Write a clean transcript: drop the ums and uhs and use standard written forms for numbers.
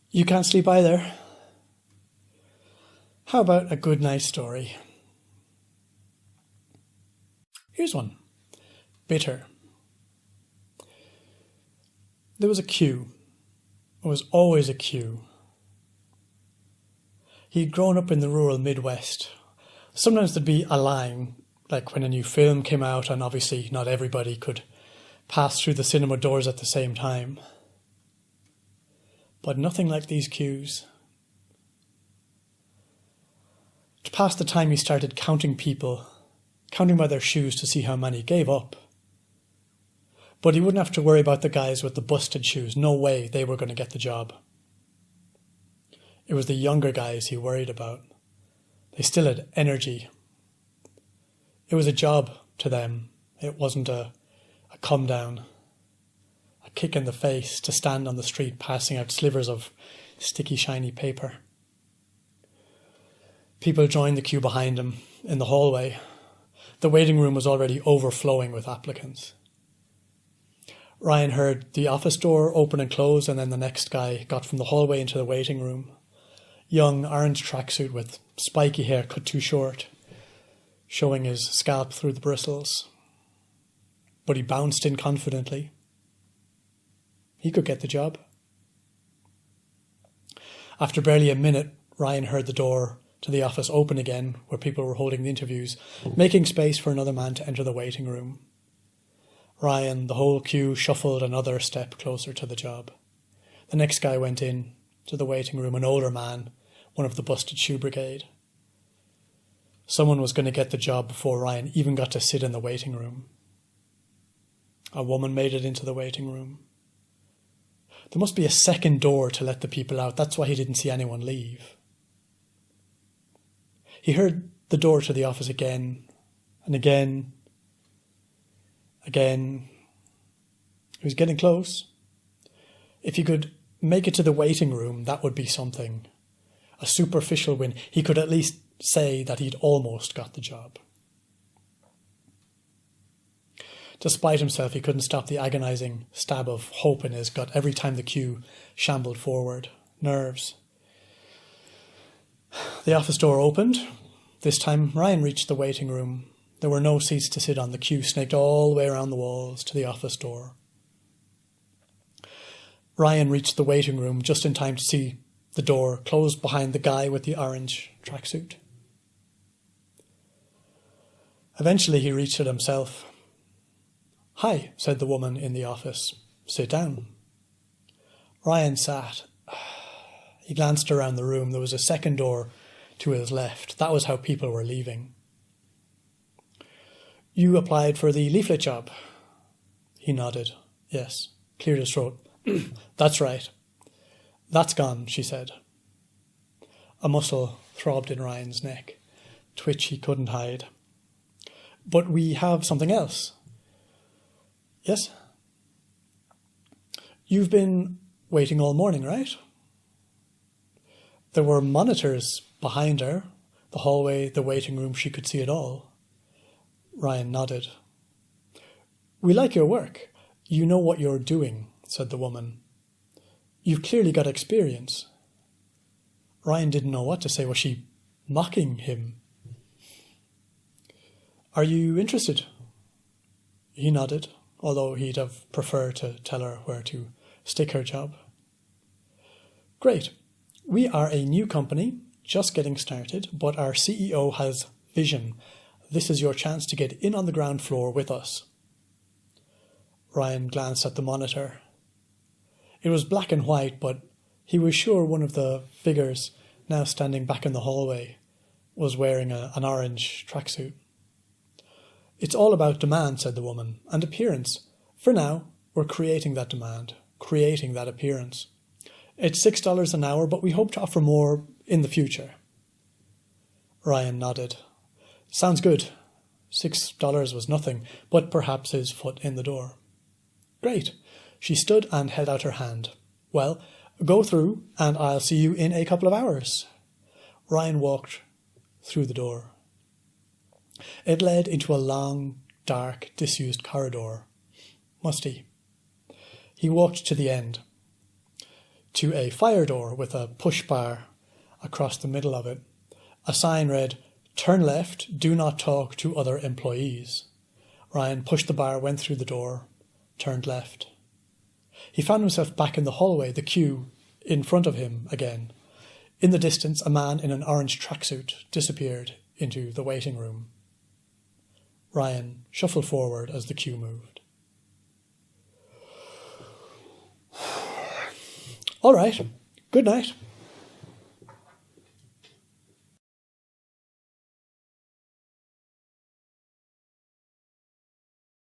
You can't sleep either? How about a good night story? Here's one. Bitter. There was a queue. There was always a queue. He'd grown up in the rural Midwest. Sometimes there'd be a line, like when a new film came out, and obviously not everybody could pass through the cinema doors at the same time. But nothing like these queues. To pass the time, he started counting people, counting by their shoes to see how many gave up. But he wouldn't have to worry about the guys with the busted shoes. No way they were going to get the job. It was the younger guys he worried about. They still had energy. It was a job to them. It wasn't a come down, a kick in the face to stand on the street passing out slivers of sticky, shiny paper. People joined the queue behind him in the hallway. The waiting room was already overflowing with applicants. Ryan heard the office door open and close, and then the next guy got from the hallway into the waiting room. Young orange tracksuit with spiky hair cut too short, showing his scalp through the bristles. But he bounced in confidently. He could get the job. After barely a minute, Ryan heard the door to the office open again, where people were holding the interviews, making space for another man to enter the waiting room. Ryan, the whole queue, shuffled another step closer to the job. The next guy went in to the waiting room, an older man, one of the busted shoe brigade. Someone was going to get the job before Ryan even got to sit in the waiting room. A woman made it into the waiting room. There must be a second door to let the people out. That's why he didn't see anyone leave. He heard the door to the office again and again. Again. He was getting close. If he could make it to the waiting room, that would be something. A superficial win. He could at least say that he'd almost got the job. Despite himself, he couldn't stop the agonising stab of hope in his gut every time the queue shambled forward. Nerves. The office door opened. This time, Ryan reached the waiting room. There were no seats to sit on. The queue snaked all the way around the walls to the office door. Ryan reached the waiting room just in time to see the door close behind the guy with the orange tracksuit. Eventually, he reached it himself. "Hi," said the woman in the office. "Sit down." Ryan sat. He glanced around the room. There was a second door to his left. That was how people were leaving. "You applied for the leaflet job?" He nodded. Yes. Cleared his throat. "That's right." "That's gone," she said. A muscle throbbed in Ryan's neck, twitch he couldn't hide. "But we have something else." "Yes?" "You've been waiting all morning, right?" There were monitors behind her, the hallway, the waiting room. She could see it all. Ryan nodded. "We like your work. You know what you're doing," said the woman. "You've clearly got experience." Ryan didn't know what to say. Was she mocking him? "Are you interested?" He nodded, although he'd have preferred to tell her where to stick her job. "Great. We are a new company, just getting started, but our CEO has vision. This is your chance to get in on the ground floor with us." Ryan glanced at the monitor. It was black and white, but he was sure one of the figures now standing back in the hallway was wearing an orange tracksuit. "It's all about demand," said the woman, "and appearance. For now, we're creating that demand, creating that appearance. It's $6 an hour, but we hope to offer more in the future." Ryan nodded. "Sounds good." $6 was nothing, but perhaps his foot in the door. "Great." She stood and held out her hand. "Well, go through, and I'll see you in a couple of hours." Ryan walked through the door. It led into a long, dark, disused corridor. musty. He walked to the end, to a fire door with a push bar across the middle of it. A sign read, "Turn left, do not talk to other employees." Ryan pushed the bar, went through the door, turned left. He found himself back in the hallway, the queue in front of him again. In the distance, a man in an orange tracksuit disappeared into the waiting room. Ryan shuffled forward as the queue moved. All right, good night.